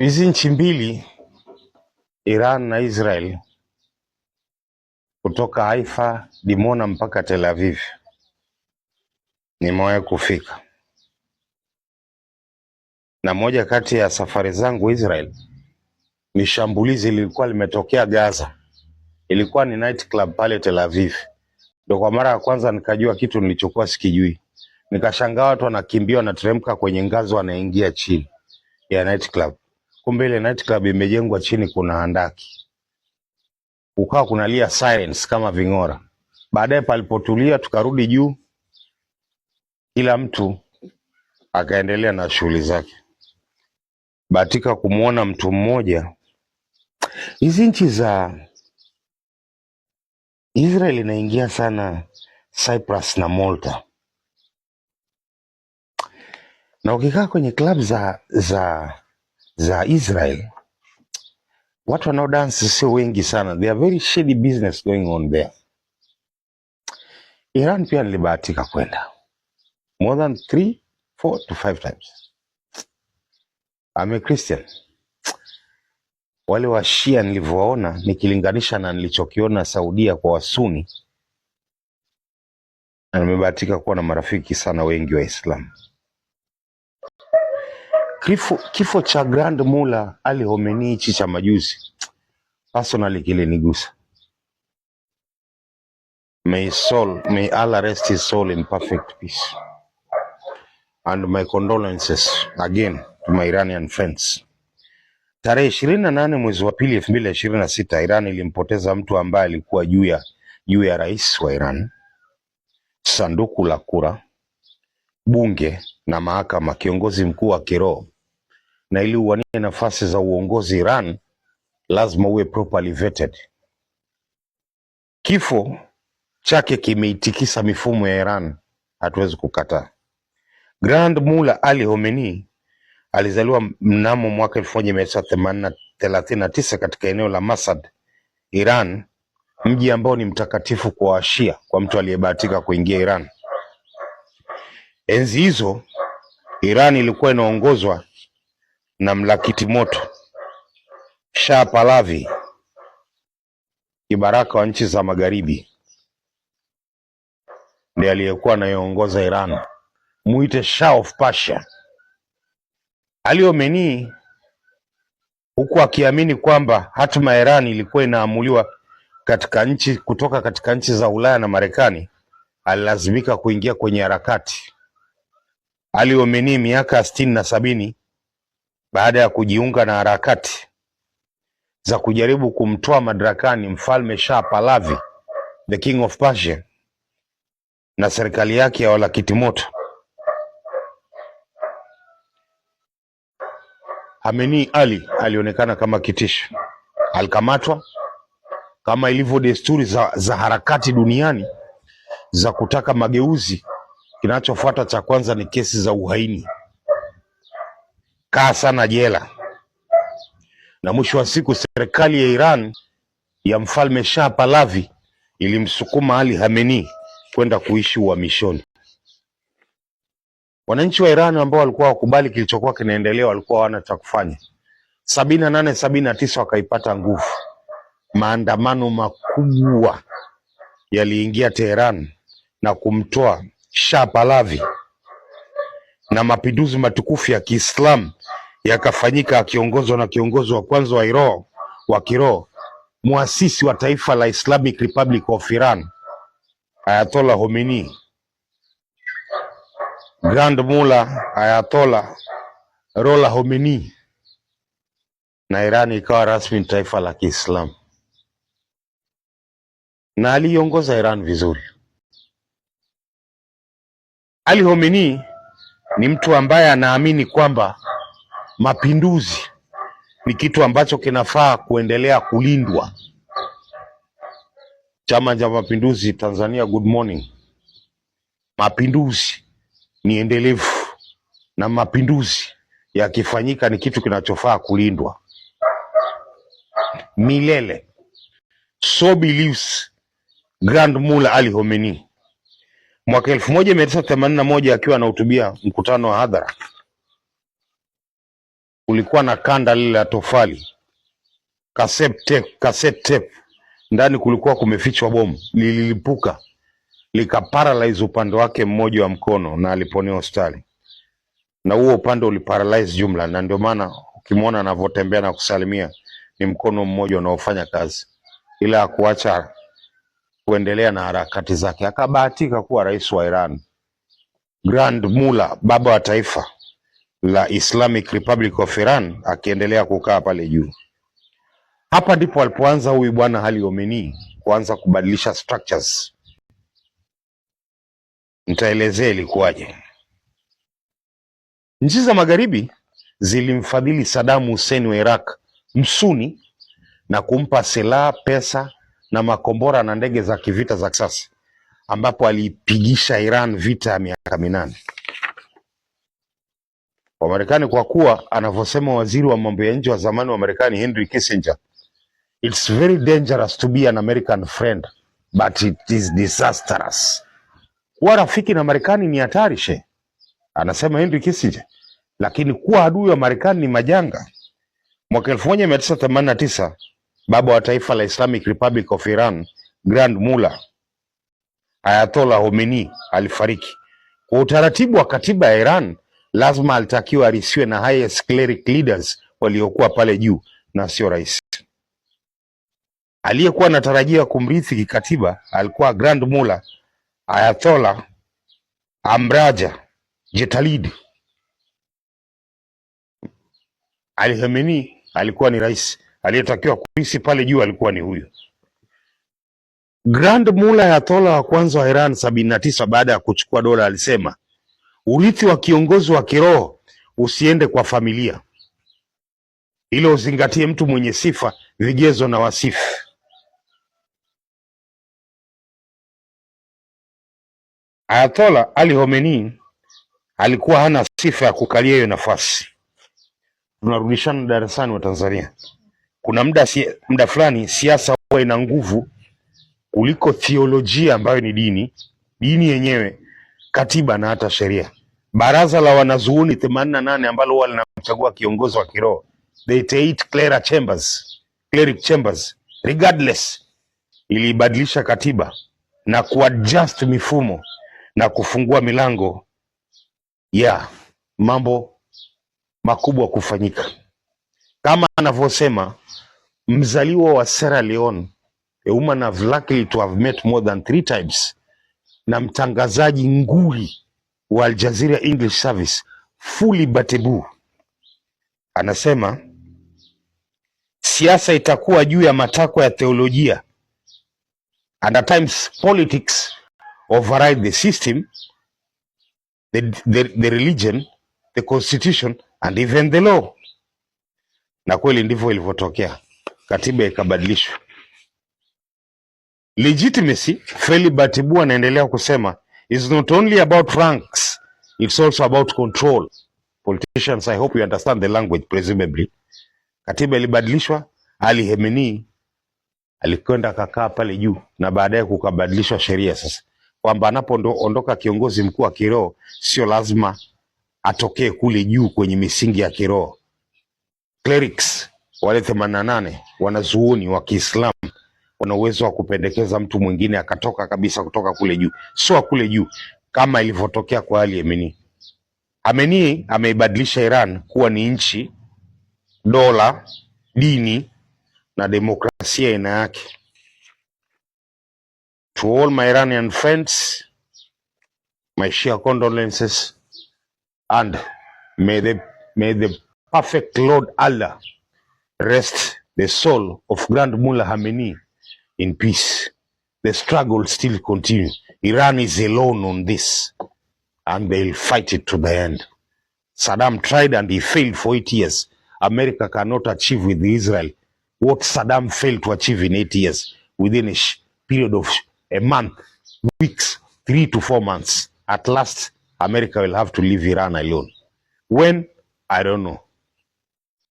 Hizi nchi mbili, Iran na Israel, kutoka Haifa, Dimona mpaka Tel Aviv, nimewahi kufika, na moja kati ya safari zangu Israel ni shambulizi lilikuwa limetokea Gaza. Ilikuwa ni night club pale Tel Aviv. Ndio kwa mara ya kwanza nikajua kitu nilichokuwa sikijui. Nikashangaa watu wanakimbia, wanateremka kwenye ngazi, wanaingia chini ya night club. Kumbe ile night club imejengwa chini, kuna handaki. Ukawa kunalia sirens kama ving'ora. Baadaye palipotulia, tukarudi juu, kila mtu akaendelea na shughuli zake. Bahatika kumwona mtu mmoja. Hizi nchi za Israel inaingia sana Cyprus na Malta, na ukikaa kwenye club za Israel, watu wanaodansi sio wengi sana. They are very shady business going on there. Iran pia nilibahatika kwenda more than 3, 4 to 5 times. I'm a Christian. Wale wa Shia nilivyowaona, nikilinganisha na nilichokiona Saudia kwa Wasuni, na nimebahatika kuwa na marafiki sana wengi wa Islam. Kifo cha Grand Mullah Ali Khomeini hichi cha majuzi, personally kilinigusa. May Allah rest his soul in perfect peace. And my condolences again to my Iranian friends. Tarehe 28 mwezi wa pili 2026, Iran ilimpoteza mtu ambaye alikuwa juu ya rais wa Iran, sanduku la kura, bunge na mahakama, kiongozi mkuu wa kiroho. Na ili uwanie nafasi za uongozi Iran, lazima uwe properly vetted. Kifo chake kimeitikisa mifumo ya Iran, hatuwezi kukataa. Grand Mullah Ali Khomeini alizaliwa mnamo mwaka 1939 katika eneo la Masad, Iran, mji ambao ni mtakatifu kwa Washia, kwa mtu aliyebahatika kuingia Iran. Enzi hizo Iran ilikuwa inaongozwa na mlakiti moto Shah Pahlavi, kibaraka wa nchi za magharibi, ndiye aliyekuwa anayeongoza Iran, muite Shah of Persia. Ali Khomeini, huku akiamini kwamba hatima ya Iran ilikuwa inaamuliwa kutoka katika nchi za Ulaya na Marekani, alilazimika kuingia kwenye harakati. Ali Khomeini miaka 60 na 70, baada ya kujiunga na harakati za kujaribu kumtoa madarakani mfalme Shah Pahlavi, the king of Persia, na serikali yake ya walakiti moto, Khomeini alionekana kama kitisho. Alikamatwa kama ilivyo desturi za harakati duniani za kutaka mageuzi. Kinachofuata cha kwanza ni kesi za uhaini, kaa sana jela, na mwisho wa siku serikali ya Iran ya mfalme Shah Pahlavi ilimsukuma Ali Khomeini kwenda kuishi uhamishoni. Wananchi wa Iran ambao walikuwa wakubali kilichokuwa kinaendelea walikuwa hawana cha kufanya. 78, 79 wakaipata nguvu. Maandamano makubwa yaliingia Tehran na kumtoa Shah Pahlavi, na mapinduzi matukufu ya Kiislamu yakafanyika, akiongozwa na kiongozi wa kwanza wa kiroho, muasisi wa taifa la Islamic Republic of Iran, Ayatollah Khomeini. Grand Mullah Ayatollah Ruhollah Khomeini, na Iran ikawa rasmi taifa la Kiislamu, na aliongoza Iran vizuri. Ali Khomeini ni mtu ambaye anaamini kwamba mapinduzi ni kitu ambacho kinafaa kuendelea kulindwa. Chama cha Mapinduzi Tanzania, good morning. Mapinduzi ni endelevu, na mapinduzi yakifanyika ni kitu kinachofaa kulindwa milele. So believes Grand Mullah Ali Khomeini. Mwaka 1981 akiwa anahutubia mkutano wa hadhara kulikuwa na kanda lile la tofali, cassette tape. Ndani kulikuwa kumefichwa bomu, lililipuka likaparalyze upande wake mmoja wa mkono na aliponea hospitali, na huo upande uliparalyze jumla, na ndio maana ukimwona anavyotembea na kusalimia ni mkono mmoja unaofanya kazi, ila kuacha kuendelea na harakati zake. Akabahatika kuwa rais wa Iran, Grand Mullah, baba wa taifa la Islamic Republic of Iran, akiendelea kukaa pale juu. Hapa ndipo alipoanza huyu bwana Ali Khamenei kuanza kubadilisha structures. Nitaelezea ilikuwaje. Nchi za magharibi zilimfadhili Saddam Hussein wa Iraq, Msuni, na kumpa silaha, pesa na makombora na ndege za kivita za kisasa, ambapo alipigisha Iran vita ya miaka 8. Wamarekani, kwa kuwa anavyosema waziri wa mambo ya nje wa zamani wa Marekani Henry Kissinger, it's very dangerous to be an American friend but it is disastrous. Kuwa rafiki na Marekani ni hatari she, anasema Henry Kissinger, lakini kuwa adui wa Marekani ni majanga. Mwaka 1989 baba wa taifa la Islamic Republic of Iran, Grand Mullah Ayatollah Khamenei alifariki. Kwa utaratibu wa katiba ya Iran, lazima alitakiwa arisiwe na highest cleric leaders waliokuwa pale juu na sio rais. Aliyekuwa anatarajia kumrithi kikatiba alikuwa Grand Mullah Ayatollah Amraja Jetalid. Ali Khamenei alikuwa ni rais, aliyetakiwa kurisi pale juu alikuwa ni huyu Grand Mullah Ayatollah wa kwanza wa Iran 79 baada ya kuchukua dola. Alisema urithi wa kiongozi wa kiroho usiende kwa familia, ila uzingatie mtu mwenye sifa, vigezo na wasifu. Ayatollah Ali Khamenei alikuwa hana sifa ya kukalia hiyo nafasi. Tunarudishana darasani wa Tanzania. Kuna muda fulani siasa huwa ina nguvu kuliko theolojia ambayo ni dini yenyewe, katiba na hata sheria. Baraza la wanazuoni 88 ambalo huwa linamchagua kiongozi wa kiroho, they take cleric chambers regardless, ilibadilisha katiba na kuadjust mifumo na kufungua milango ya mambo makubwa kufanyika. Kama anavyosema mzaliwa wa Sierra Leone, a woman I've lucky to have met more than 3 times, na mtangazaji nguli wa Al Jazeera English Service, Fuli Batebu, anasema siasa itakuwa juu ya matakwa ya theolojia, and at times politics override the system, the religion, the constitution and even the law. Na kweli ndivyo ilivyotokea, katiba ikabadilishwa. Legitimacy, Feli Batibu anaendelea kusema, is not only about ranks, it's also about control. Politicians, I hope you understand the language presumably. Katiba ilibadilishwa, Ali Khamenei alikwenda kakaa pale juu, na baadaye kukabadilishwa sheria sasa, kwamba anapoondoka kiongozi mkuu wa kiroho sio lazima atokee kule juu kwenye misingi ya kiroho. Clerics wale 88 wanazuoni wa Kiislamu wana uwezo wa kupendekeza mtu mwingine akatoka kabisa kutoka kule juu, sio kule juu kama ilivyotokea kwa Ali Khamenei. Khamenei ameibadilisha Iran kuwa ni nchi, dola, dini na demokrasia aina yake. To all my Iranian friends, my sheer condolences, and may the perfect Lord Allah rest the soul of Grand Mullah Khamenei in peace. The struggle still continues. Iran is alone on this, and they'll fight it to the end. Saddam tried and he failed for 8 years. America cannot achieve with Israel what Saddam failed to achieve in 8 years within a period of a month, weeks, 3 to 4 months. At last, America will have to leave Iran alone. When? I don't know.